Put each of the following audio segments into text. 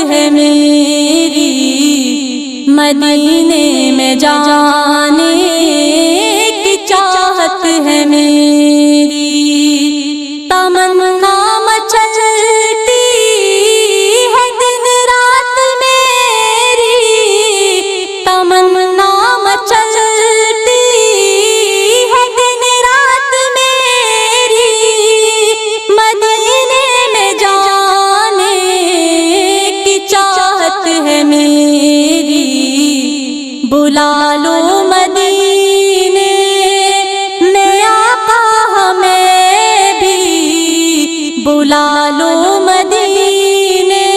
ہے میری، مدینے میں جانے کی چاہت ہے میری، تمنا مچلتی ہے دن رات میری، تمنا مچلتی ہے دن رات میری، مدینے میں جانے کی چاہت ہے میری، بلا لو مدینے میں آقا ہمیں بھی، بلا لو مدینے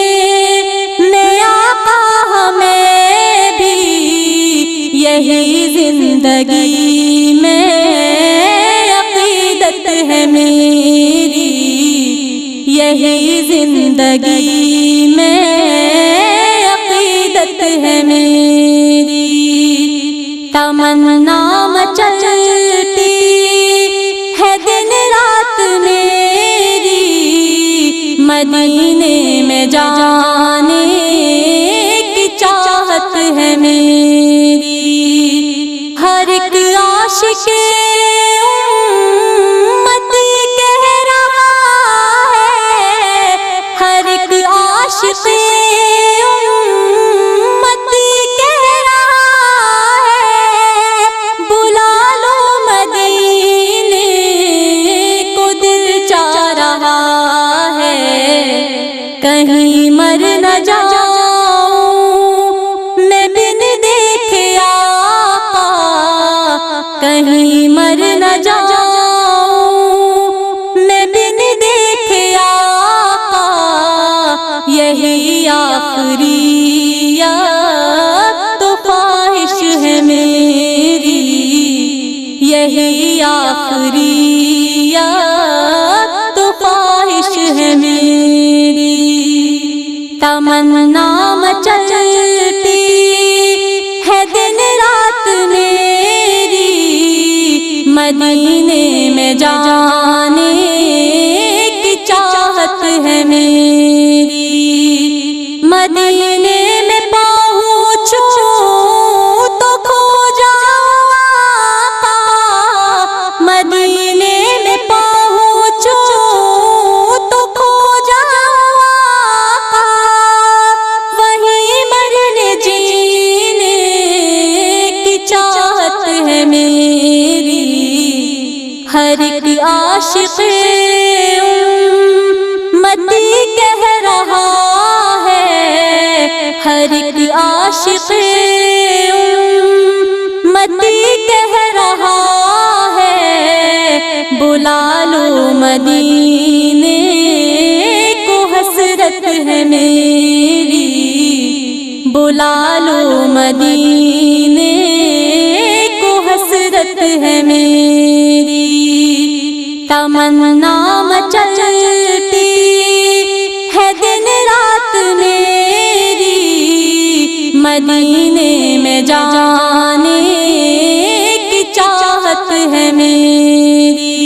میں آقا ہمیں بھی، یہی زندگی میں عقیدت ہے میری، یہی زندگی میں عقیدت ہے میری، تمنا مچلتی ہے دن رات میری، مدینے میں جانے کی چاہت ہے میری، ہر ایک عاشق امتی کہہ رہا ہے، ہر ایک عاشق امتی کہہ رہا ہے، بلا لو مدینے کو دل چاہ رہا ہے، کہیں مر نہ جاؤں میں بن دیکھے آقا، کہیں مر نہ جاؤں میں بن دیکھے آقا، یہی آخری تو خواہش ہے میری، یہی آخری تو خواہش ہے میری، تمنا مچلتی ہے دن رات میری، مدینے میں جانے کی چاہت ہے میری، مدینے میں پہنچوں تو کھو جاؤں آقا، مدینے میں پہنچوں تو کھو جاؤں آقا، وہیں مرنے جینے کی چاہت ہے میری، ہر ایک عاشق امتی کہہ رہا ہے، ہر ایک عاشق امتی کہہ رہا ہے، بلا لو مدینے کو حسرت ہے میری، بلا لو مدینے کو حسرت ہے میری، تمنا مچلتی ہے دن رات میری، مدینے میں جانے کی چاہت ہے میری،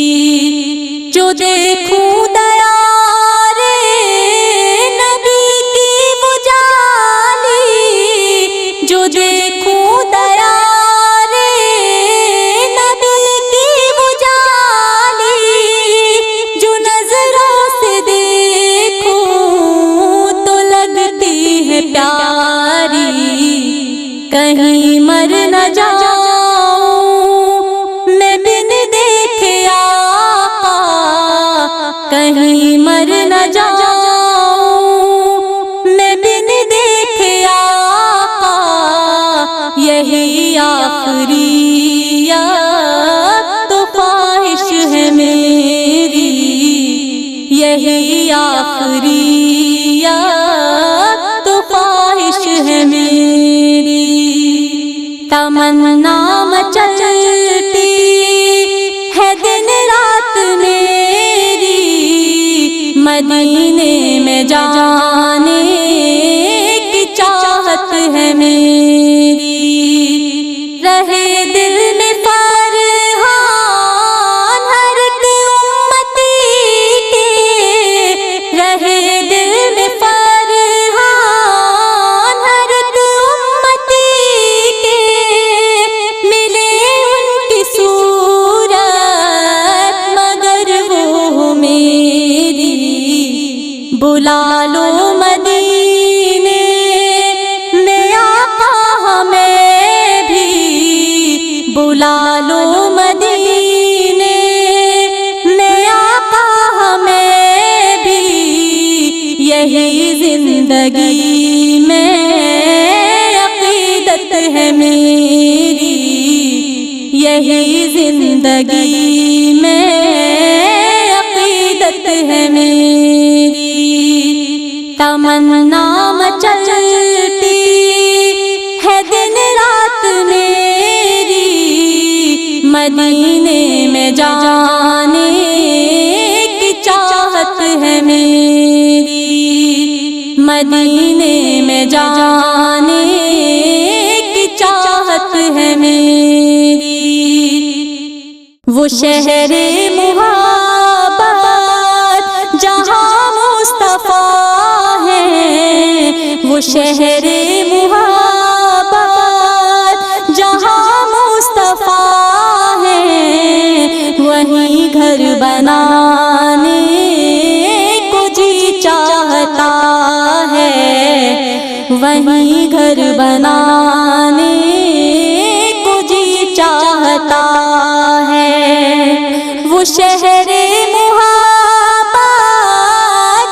جو دیکھوں دیار نبی کی وہ جالی، جو دیکھوں دیار نبی کی وہ جالی، جو نظروں سے دیکھوں تو لگتی ہے پیاری، کہیں مر نہ جاؤں میں بن دیکھے آقا، کہیں مر نہ جاؤں میں بن دیکھے آقا، یہی آخری تو خواہش ہے میری، یہی آخری تو خواہش ہے میری، تمنا مچلتی ہے دن رات میری، مدینے میں جانے کی چاہت ہے میری، رہے دل میں فرحان ہر ایک امتی کے، رہے دل میں فرحان بلا لو مدینے میں آقا ہمیں بھی، بلا لو مدینے میں آقا ہمیں بھی، یہی زندگی میں عقیدت ہے میری، یہی زندگی میں عقیدت ہے میری، تمنا مچلتی ہے دن رات میری، مدینے میں جانے کی چاہت ہے میری، مدینے میں جانے کی چاہت ہے میری، وہ شہر محبت جہاں مصطفیٰ ہے، وہ شہر محبت جہاں مصطفیٰ ہے، وہیں گھر بنانے کو جی چاہتا ہے، وہیں گھر بنانے کو جی چاہتا ہے، وہ شہر محبت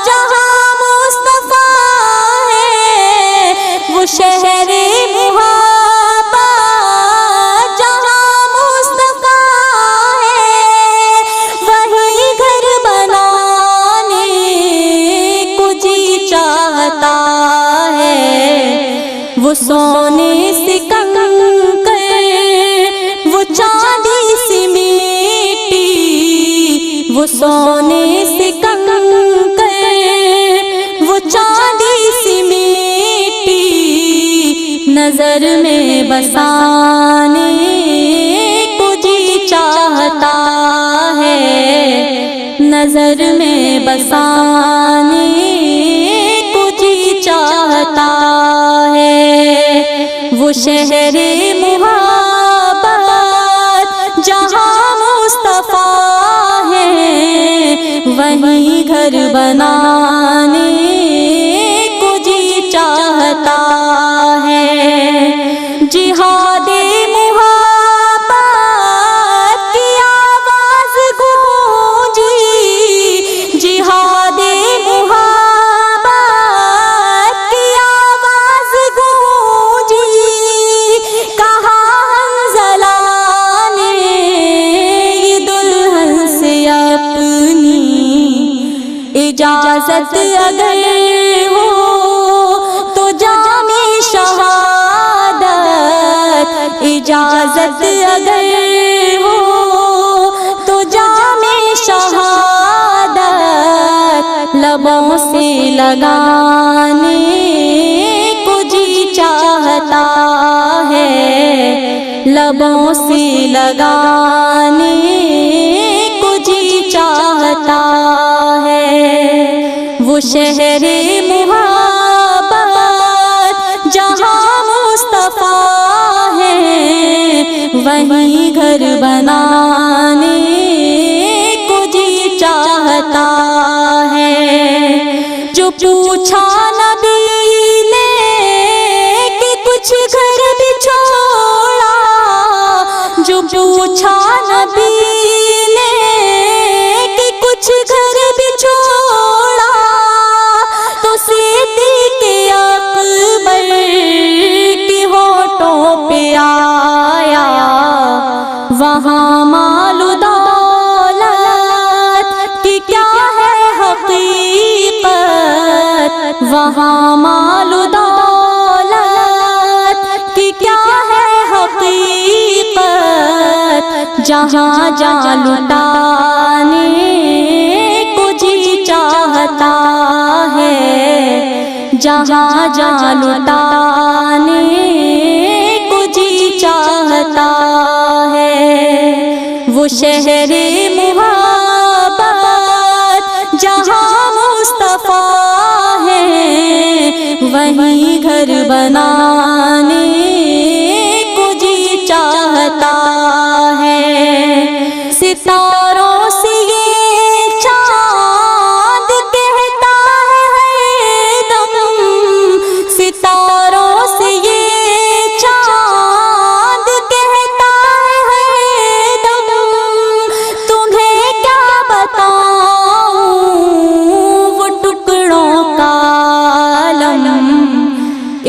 جہاں مصطفیٰ ہے، وہ شہر محبت جہاں مصطفیٰ ہے، وہیں گھر بنانے کو جی چاہتا ہے، وہ سونے سے کنکر وہ چاندی سی میٹی، وہ سونے سے کنکر وہ چاندی سی میٹی، نظر میں بسانے کو جی چاہتا ہے، نظر میں بسانے کو جی چاہتا ہے، وہ شہر محبت جہاں مصطفیٰ ہے، وہیں گھر بنانے کو جی چاہتا ہے، جہاد محبت کی آواز گونجی، جہاد محبت کی آواز گونجی، کہا حنظلہ نے یہ دلہن سے اپنی اجازت اگر ہو تو جام شہادت، اجازت اگر ہو تو جام شہادت، لبوں سے لگانے کو جی چاہتا ہے، لبوں سے لگانے کو جی چاہتا ہے، وہ شہر محبت جہاں مصطفیٰ ہے، وہیں گھر بنانے کو جی چاہتا ہے، جو پوچھا نبی نے کہ کچھ گھر بھی چھوڑا، جو پوچھا نبی نے کہ کچھ گھر بھی چھوڑا، تو صدیق اکبر کی ہونٹوں پہ آیا، وہاں مال و دولت کی کیا ہے حقیقت، وہاں مال و دولت کی کیا ہے حقیقت، جہاں جہاں لٹانے کو جی چاہتا ہے، جہاں جہاں لٹانے کو جی چاہتا ہے، وہ شہر محبت جہاں مصطفیٰ ہے، وہیں گھر بنانے کو جی چاہتا ہے، ستاروں سے یہ چاند کہتا ہے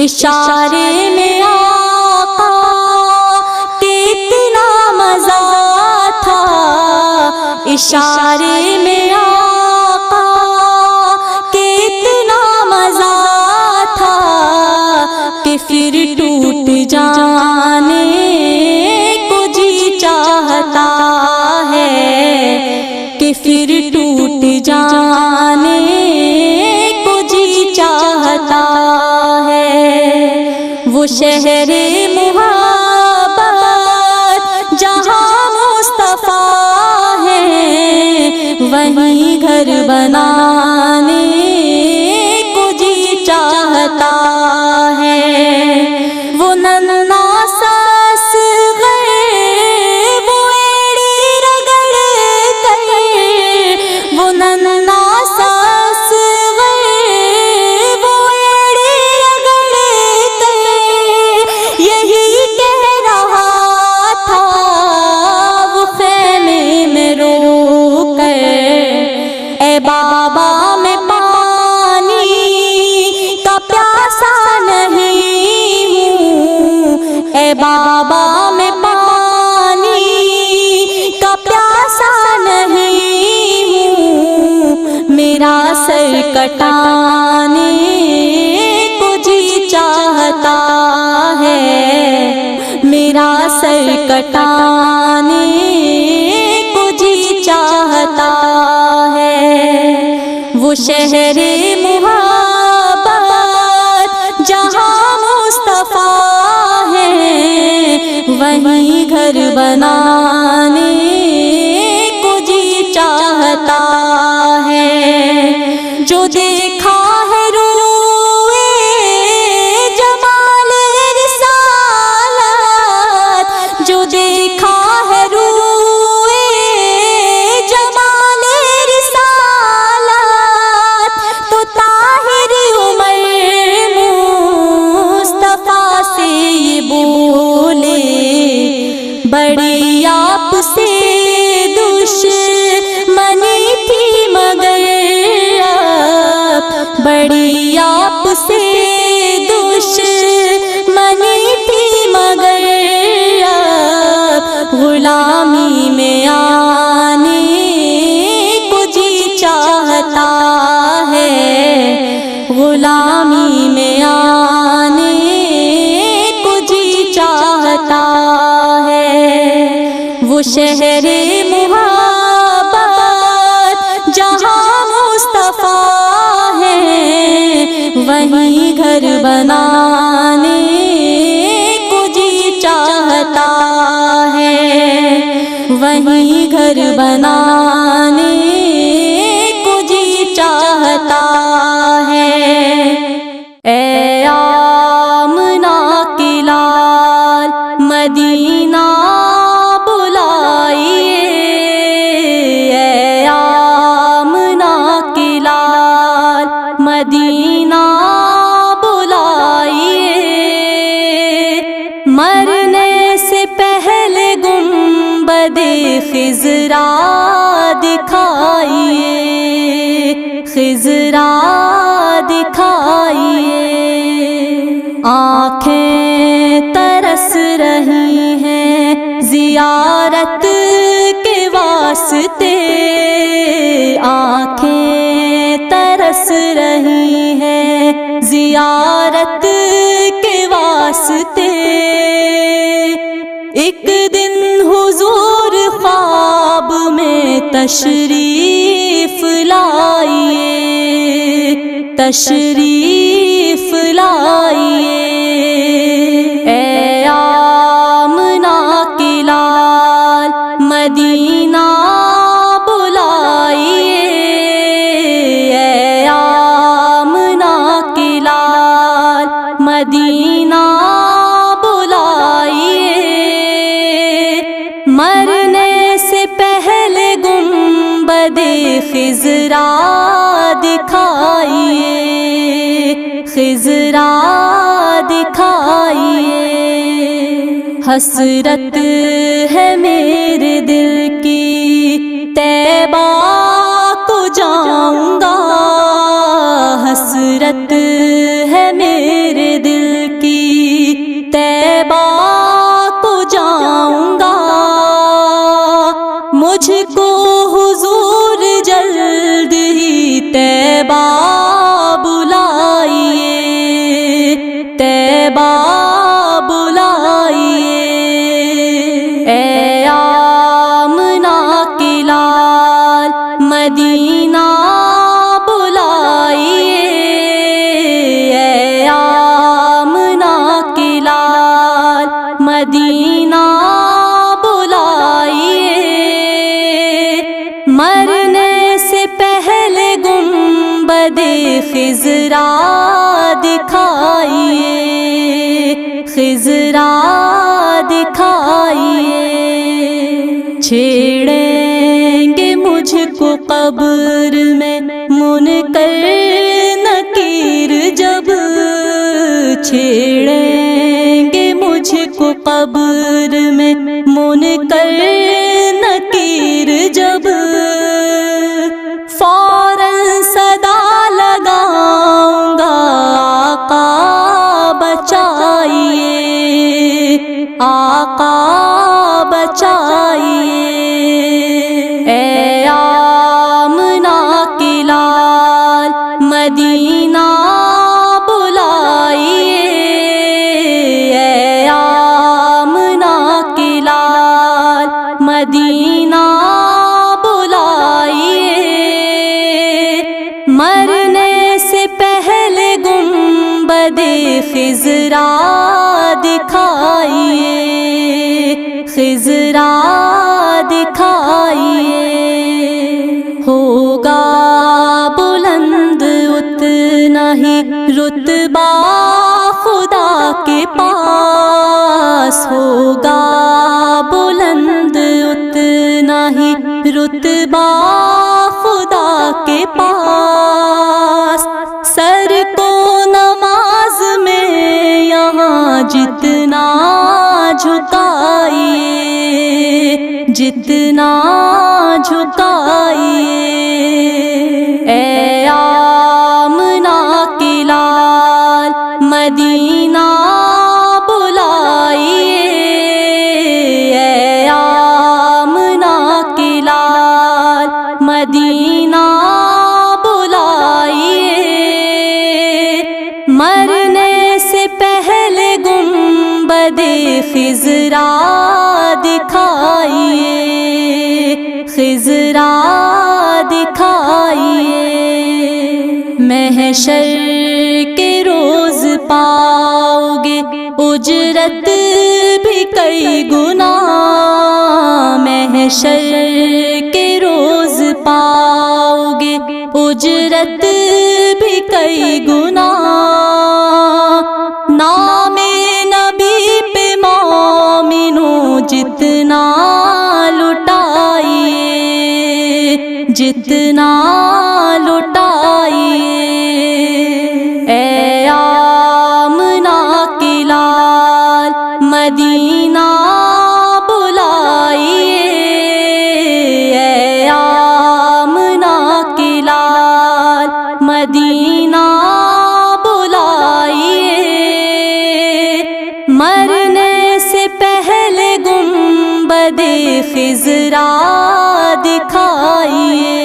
اشارے میں آقا کتنا مزہ تھا، اشارے میں آقا کتنا مزہ تھا، کہ پھر ٹوٹ جانے کو جی چاہتا ہے، کہ پھر ٹوٹ جانے کو جی چاہتا ہے۔ وہ شہر محبت جہاں مصطفیٰ ہے، وہیں گھر بنانے کو جی چاہتا ہے۔ وہ ننھا سا اصغر وہ ایڑی رگڑ کر، وہ ننھا سا اصغر وہ ایڑی رگڑ کر یہی کہہ رہا تھا، وہ خیمے میں رو کر، اے بابا میں پانی کا پیاسا نہیں ہوں، اے بابا میں پانی کا پیاسا نہیں ہوں، میرا سر کٹانے کو جی چاہتا ہے، میرا سر کٹانے کو جی چاہتا ہے۔ وہ شہر محبت جہاں مصطفیٰ ہے، وہیں گھر بنانے کو جی چاہتا ہے۔ جو دیکھا ہے روئے جمال رسالت، جو دیکھا ہے روئے جمال رسالت، تو طاہر عمر مصطفیٰ سے یہ بولے، بڑی آپ سے دشمنی تھی مگر اب، بڑی آپ سے دشمنی تھی مگر اب، غلامی میں آنے کو جی چاہتا ہے، غلامی میں آنے کو جی چاہتا ہے۔ وہ شہر محبت جہاں مصطفیٰ ہے، وہیں گھر بنانے کو جی چاہتا ہے، وہیں گھر بنانے کو جی چاہتا ہے۔ اے آمنہ کی لال مدینہ بلائیے، اے آمنہ کی لال مدینہ بلائیے، مرنے سے پہلے گنبد خضرا دکھائیے، خضرا دکھائیے۔ آنکھیں ترس رہی ہیں زیارت کے واسطے، آنکھیں ترس رہی ہیں زیارت کے واسطے۔ ایک دن حضور خواب میں تشریف لائیے، تشریف لائیے۔ اے آمنہ کی لال مدینہ بلائیے، اے آمنہ کی لال مدینہ بلائیے، مرنے سے پہلے گنبد خضرا دکھائیے، خضرا دکھائیے۔ حسرت ہے میرے دل کی طیبہ کو جاؤں گا، حسرت ہے میرے دل طیبہ بلائیے، اے آمنہ کی لال مدینہ بلائیے، اے آمنہ کی لال مدینہ بلائیے، مرنے سے پہلے گنبد خضرا دکھائیے، خضرا دکھائیے، چھیڑیں گے مجھ کو قبر میں منکر نکیر جب، چھیڑیں گے مجھ کو قبر میں منکر نکیر جب، فوراً صدا لگاؤں گا آقا بچائیے، آقا بچائیے، اے آمنہ کی لال مدینہ بلائیے، اے آمنہ کی لال مدینہ بلائیے، مرنے سے پہلے گنبد خضرا دکھائیے، خضرا دکھائیے، ہوگا بلند اتنا ہی رتبہ خدا کے پاس، ہوگا بلند اتنا ہی رتبہ خدا کے پاس، سر کو نماز میں یہاں جتنا جھکائیے، جتنا جھکائیے، اے آمنہ کی لال مدینہ بلائیے، اے آمنہ کی لال مدینہ بلائیے، مرنے سے پہلے گنبد خضرا دکھائیے، خضرا دکھائیے، محشر کے روز پاؤ گے اجرت بھی کئی گنا، محشر کے روز پاؤ گے اجرت بھی کئی گنا، نام نبی پہ مومنوں جتنا لٹائیے، جتنا لٹائیے، اے آمنہ کی لال مدینہ بلائیے، اے آمنہ کی لال مدینہ بلائیے، مرنے سے پہلے گنبد خضرا دکھائیے،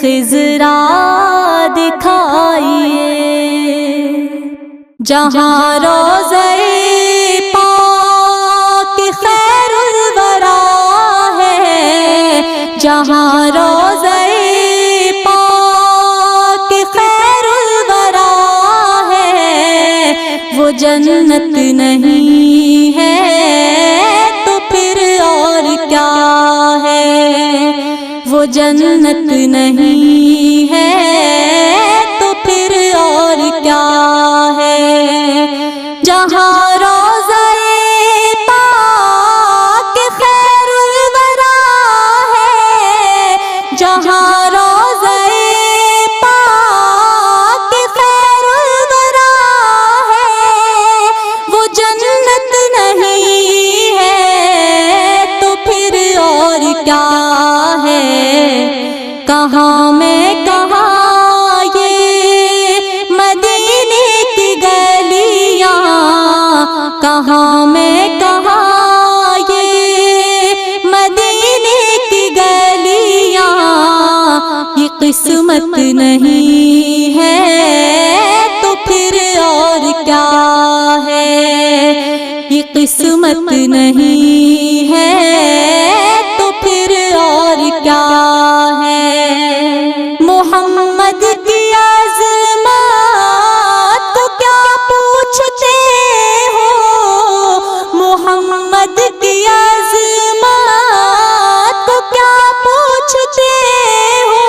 خضرا دکھائیے، جہاں روضہ پاک خیر الورا ہے، جہاں روضہ پاک خیر الورا ہے، وہ جنت نہیں ہے تو پھر اور کیا ہے، وہ جنت نہیں ہے تو پھر اور کیا ہے، جہاں روضہ پاک خیر الورا ہے، جہاں روضہ پاک خیر الورا ہے، وہ جنت نہیں ہے تو پھر اور کیا ہے، کہاں میں کہاں یہ مدینے کی گلیاں، کہاں میں کہاں یہ مدینے کی گلیاں، یہ قسمت نہیں ہے تو پھر اور کیا قسمت نہیں ہے تو پھر اور کیا ہے؟ محمد کی عظمت کو کیا پوچھتے ہو؟ محمد کی عظمت کو کیا پوچھتے ہو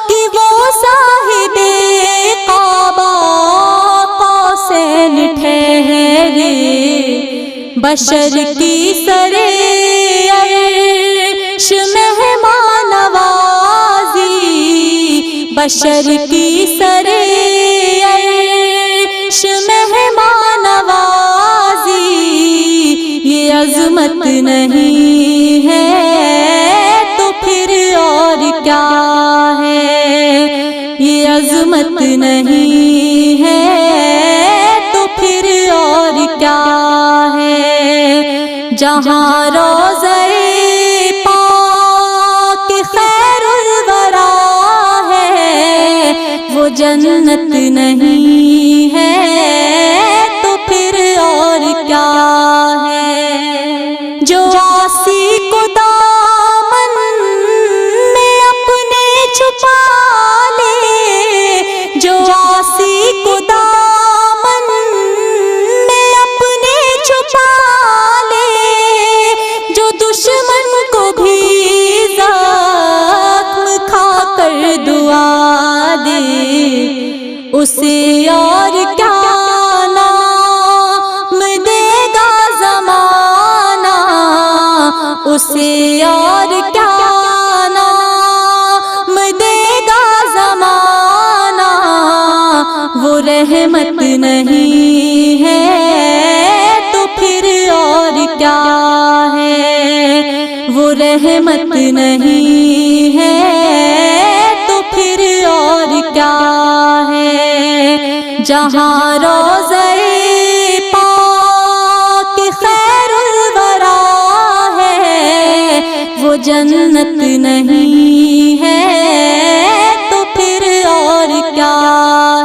کہ وہ صاحب کعبہ قوسین ٹھہرے، بشر کی سرے عرش مہمان نوازی، بشر کی سرے عرش مہمان نوازی، یہ عظمت نہیں ہے تو پھر اور کیا ہے؟ یہ عظمت نہیں ہے تو پھر اور کیا ہے؟ جہاں روضہ پاک خیر الورا ہے وہ جنت نہیں ہے تو پھر اور کیا ہے؟ جو عاصی کو دامن میں اپنے چھپا لے، جو عاصی کو دامن میں اپنے چھپا لے، جو دشمن کو بھی زخم کھا کر دعا دے، اسے اور کیا نام دے گا زمانہ، اسے اور کیا نام دے گا زمانہ، وہ رحمت نہیں ہے تو پھر اور کیا ہے؟ وہ رحمت نہیں ہے تو پھر اور کیا ہے؟ جہاں روضہ پاک خیر الورا ہے وہ جنت نہیں ہے تو پھر اور کیا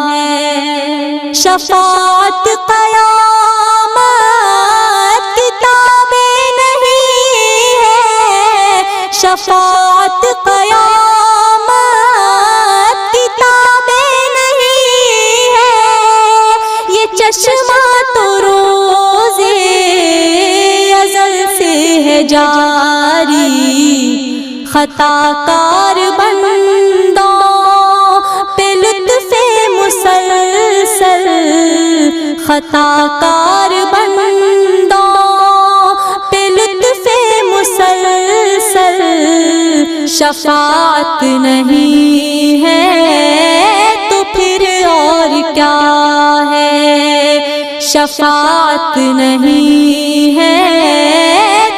ہے؟ شفاعت قیامت کتابیں نہیں ہے، شفاعت قیامت کتابیں نہیں ہے، یہ چشمہ تو روزے ازل سے ہے جاری، خطا کار بندوں پہ لطف مسلسل، خطا کار بندوں پہ لطف مسلسل، شفاعت نہیں ہے تو پھر اور کیا ہے؟ شفاعت نہیں ہے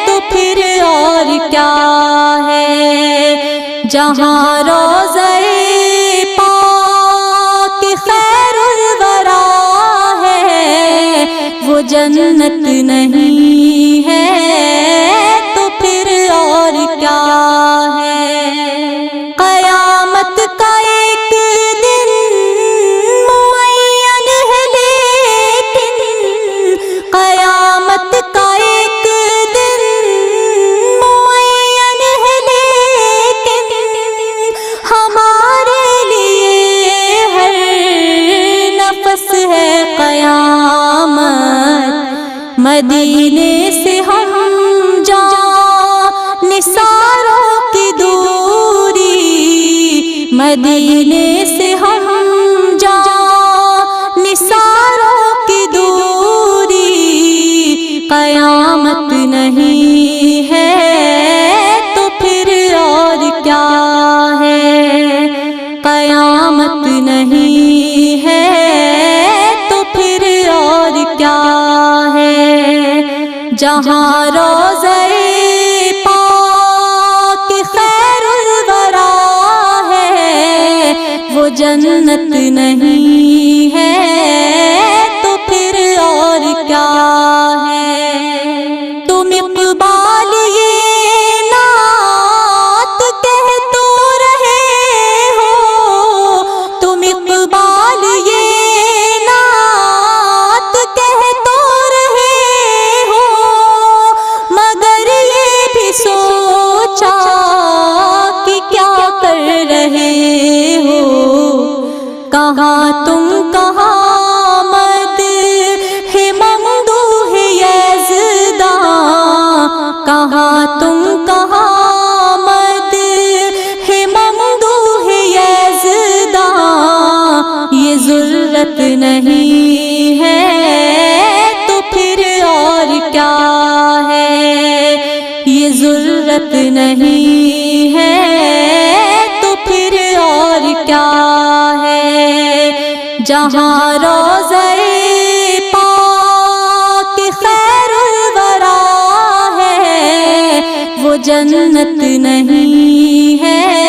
تو پھر اور کیا ہے؟ جہاں روضہ پاک خیر الورا ہے وہ جنت نہیں ہے تو پھر اور کیا ہے؟ قیامت کا ایک دن معین ہے لیکن، قیامت کا ایک دن معین ہے لیکن، ہمارے لیے ہر نفس ہے قیامت، مدینے سے ہم جان نثاروں کی دوری، مدینے سے ہم جان نثاروں کی دوری، قیامت نہیں ہے تو پھر اور کیا ہے؟ قیامت نہیں ہے تو پھر اور کیا ہے؟ جہاں روضہ پاک خیر الورا ہے وہ جنت نہیں ہے تو پھر اور کیا ہے؟ تم اقبال یہ نعت کہہ تو رہے ہو، تم اقبال یہ نعت کہہ تو رہے کہاں تم کہاں مدح ممدوح یزداں، کہاں تم کہاں مدح ممدوح یزداں، یہ ضرورت نہیں ہے تو پھر اور کیا ہے، یہ ضرورت نہیں ہے تو پھر اور کیا ہے، جہاں روضہ پاک خیر الورا ہے وہ جنت نہیں ہے